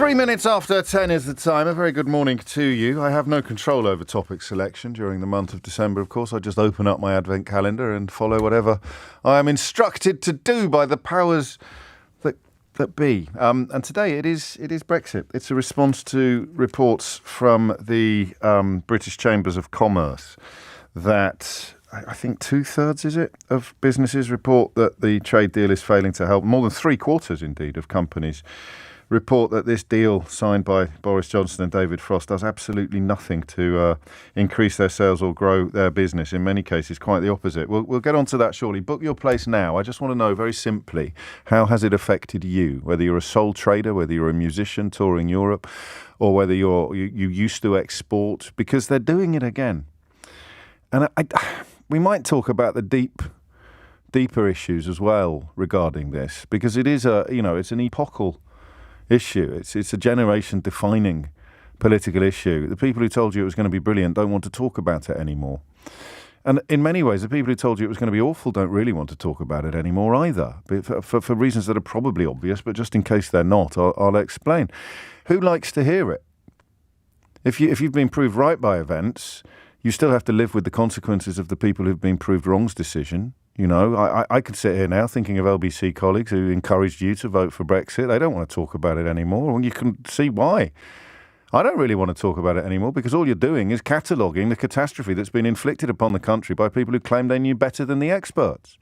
3 minutes after 10 is the time. A very good morning to you. I have no control over topic selection during the month of December, of course. I just open up my advent calendar and follow whatever I am instructed to do by the powers that be. And today it is Brexit. It's a response to reports from the British Chambers of Commerce that I think 2/3, is it, of businesses report that the trade deal is failing to help. More than 3/4, indeed, of companies report that this deal signed by Boris Johnson and David Frost does absolutely nothing to increase their sales or grow their business. In many cases, quite the opposite. We'll get on to that shortly. Book your place now. I just want to know very simply, how has it affected you? Whether you're a sole trader, whether you're a musician touring Europe, or whether you used to export, because they're doing it again. And we might talk about the deeper issues as well regarding this, because it is it's an epochal issue. It's a generation-defining political issue. The people who told you it was going to be brilliant don't want to talk about it anymore. And in many ways, the people who told you it was going to be awful don't really want to talk about it anymore either, for reasons that are probably obvious, but just in case they're not, I'll explain. Who likes to hear it? If you've been proved right by events, you still have to live with the consequences of the people who've been proved wrong's decision. You know, I could sit here now thinking of LBC colleagues who encouraged you to vote for Brexit. They don't want to talk about it anymore, and you can see why. I don't really want to talk about it anymore, because all you're doing is cataloguing the catastrophe that's been inflicted upon the country by people who claimed they knew better than the experts.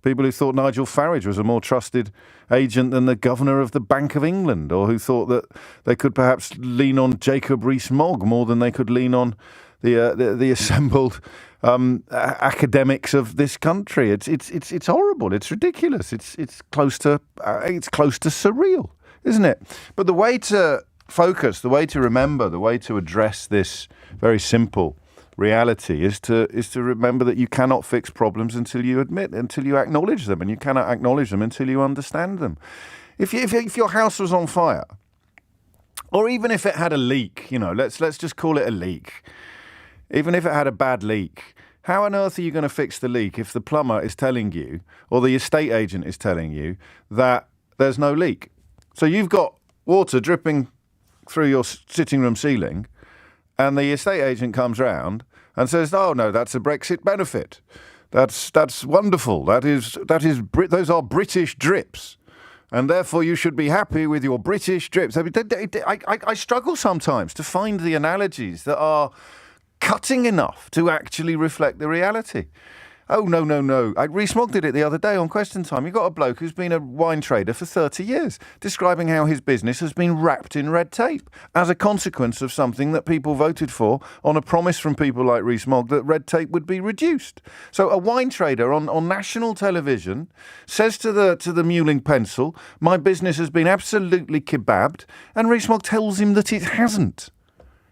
People who thought Nigel Farage was a more trusted agent than the governor of the Bank of England, or who thought that they could perhaps lean on Jacob Rees-Mogg more than they could lean on the assembled academics of this country. It's horrible. It's ridiculous. It's close to surreal, isn't it? But the way to focus, the way to remember, the way to address this very simple reality is to remember that you cannot fix problems until you acknowledge them, and you cannot acknowledge them until you understand them. If your house was on fire, or even if it had a leak, let's just call it a leak. Even if it had a bad leak, how on earth are you going to fix the leak if the plumber is telling you, or the estate agent is telling you, that there's no leak? So you've got water dripping through your sitting room ceiling, and the estate agent comes round and says, "Oh no, that's a Brexit benefit. That's wonderful. Those are British drips, and therefore you should be happy with your British drips." I struggle sometimes to find the analogies that are cutting enough to actually reflect the reality. Oh, no. Rees-Mogg did it the other day on Question Time. You've got a bloke who's been a wine trader for 30 years, describing how his business has been wrapped in red tape as a consequence of something that people voted for on a promise from people like Rees-Mogg that red tape would be reduced. So a wine trader on national television says to the Mewling Pencil, "My business has been absolutely kebabbed," and Rees-Mogg tells him that it hasn't.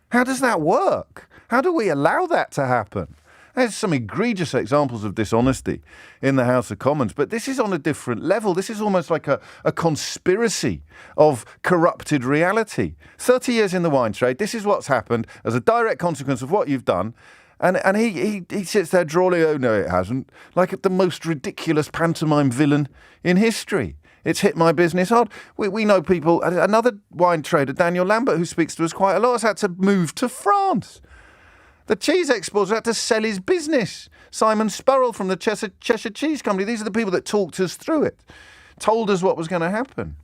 How does that work? How do we allow that to happen? There's some egregious examples of dishonesty in the House of Commons, but this is on a different level. This is almost like a conspiracy of corrupted reality. 30 years in the wine trade, this is what's happened as a direct consequence of what you've done. And he sits there drawling, "Oh, no, it hasn't," like the most ridiculous pantomime villain in history. It's hit my business hard. We know people, another wine trader, Daniel Lambert, who speaks to us quite a lot, has had to move to France. The cheese exporter had to sell his business. Simon Spurrell from the Cheshire Cheese Company. These are the people that talked us through it, told us what was going to happen.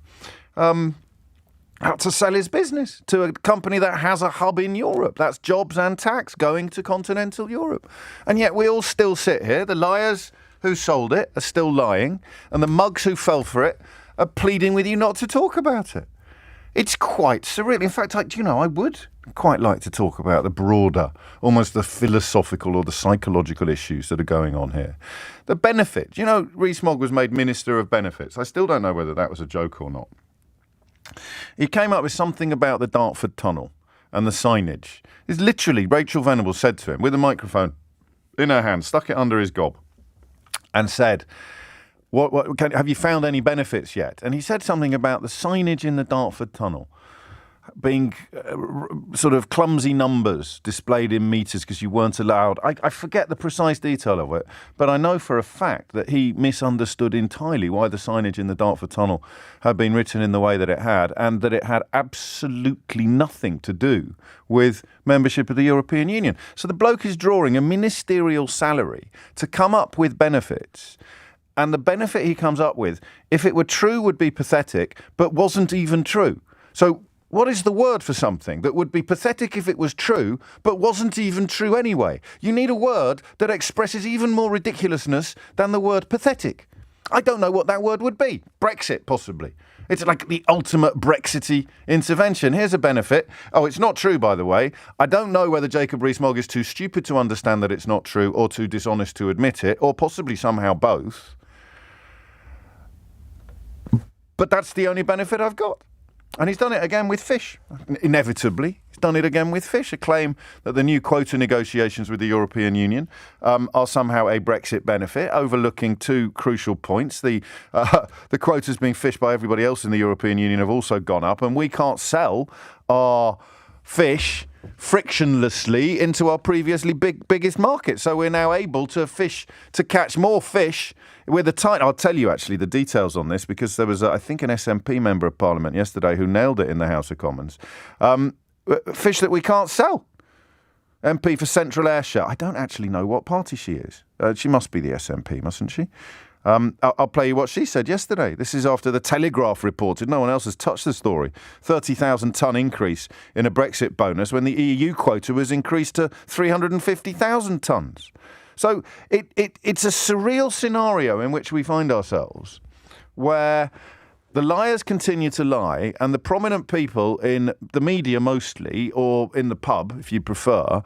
Had to sell his business to a company that has a hub in Europe. That's jobs and tax going to continental Europe. And yet we all still sit here. The liars who sold it are still lying, and the mugs who fell for it are pleading with you not to talk about it. It's quite surreal. In fact, I would quite like to talk about the broader, almost the philosophical or the psychological issues that are going on here. The benefit. Rees-Mogg was made Minister of Benefits. I still don't know whether that was a joke or not. He came up with something about the Dartford Tunnel and the signage. It's literally, Rachel Venables said to him, with a microphone in her hand, stuck it under his gob, and said, have you found any benefits yet? And he said something about the signage in the Dartford Tunnel. being sort of clumsy numbers displayed in metres because you weren't allowed. I forget the precise detail of it, but I know for a fact that he misunderstood entirely why the signage in the Dartford Tunnel had been written in the way that it had, and that it had absolutely nothing to do with membership of the European Union. So the bloke is drawing a ministerial salary to come up with benefits. And the benefit he comes up with, if it were true, would be pathetic, but wasn't even true. So what is the word for something that would be pathetic if it was true, but wasn't even true anyway? You need a word that expresses even more ridiculousness than the word pathetic. I don't know what that word would be. Brexit, possibly. It's like the ultimate Brexity intervention. Here's a benefit. Oh, it's not true, by the way. I don't know whether Jacob Rees-Mogg is too stupid to understand that it's not true or too dishonest to admit it, or possibly somehow both. But that's the only benefit I've got. And he's done it again with fish. Inevitably, he's done it again with fish. A claim that the new quota negotiations with the European Union are somehow a Brexit benefit, overlooking two crucial points. The quotas being fished by everybody else in the European Union have also gone up, and we can't sell our fish frictionlessly into our previously biggest market. So we're now able to catch more fish with a tight. I'll tell you actually the details on this, because there was, I think, an SNP member of Parliament yesterday who nailed it in the House of Commons. Fish that we can't sell. MP for Central Ayrshire. I don't actually know what party she is. She must be the SNP, mustn't she? I'll play you what she said yesterday. This is after the Telegraph reported. No one else has touched the story. 30,000 tonne increase in a Brexit bonus when the EU quota was increased to 350,000 tonnes. So it's a surreal scenario in which we find ourselves, where the liars continue to lie and the prominent people in the media mostly, or in the pub if you prefer,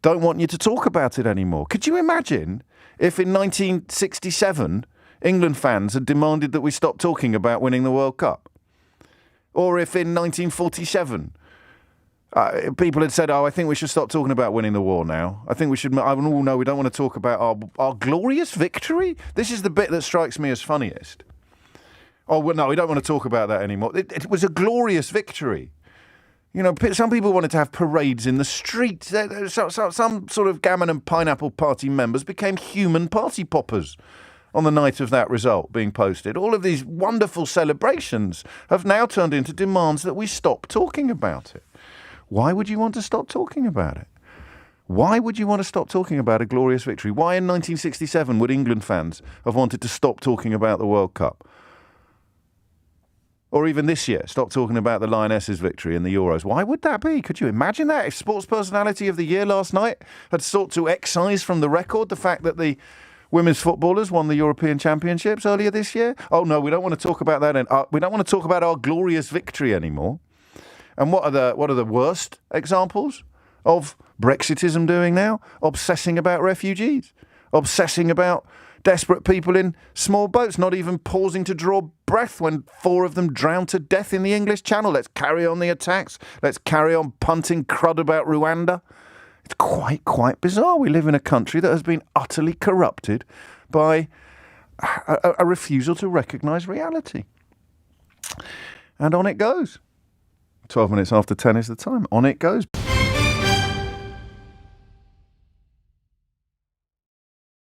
don't want you to talk about it anymore. Could you imagine if in 1967 England fans had demanded that we stop talking about winning the World Cup? Or if in 1947 people had said, I think we should stop talking about winning the war now. I think we should, no, we don't want to talk about our glorious victory. This is the bit that strikes me as funniest. Oh, well, no, we don't want to talk about that anymore. It was a glorious victory. You know, some people wanted to have parades in the streets. Some sort of Gammon and Pineapple Party members became human party poppers on the night of that result being posted. All of these wonderful celebrations have now turned into demands that we stop talking about it. Why would you want to stop talking about it? Why would you want to stop talking about a glorious victory? Why in 1967 would England fans have wanted to stop talking about the World Cup? Or even this year, stop talking about the Lionesses' victory in the Euros. Why would that be? Could you imagine that? If Sports Personality of the Year last night had sought to excise from the record the fact that the women's footballers won the European Championships earlier this year? Oh, no, we don't want to talk about that. We don't want to talk about our glorious victory anymore. And what are the worst examples of Brexitism doing now? Obsessing about refugees. Obsessing about desperate people in small boats, not even pausing to draw breath when 4 of them drowned to death in the English Channel. Let's carry on the attacks. Let's carry on punting crud about Rwanda. It's quite bizarre. We live in a country that has been utterly corrupted by a refusal to recognise reality. And on it goes. 12 minutes after 10 is the time. On it goes.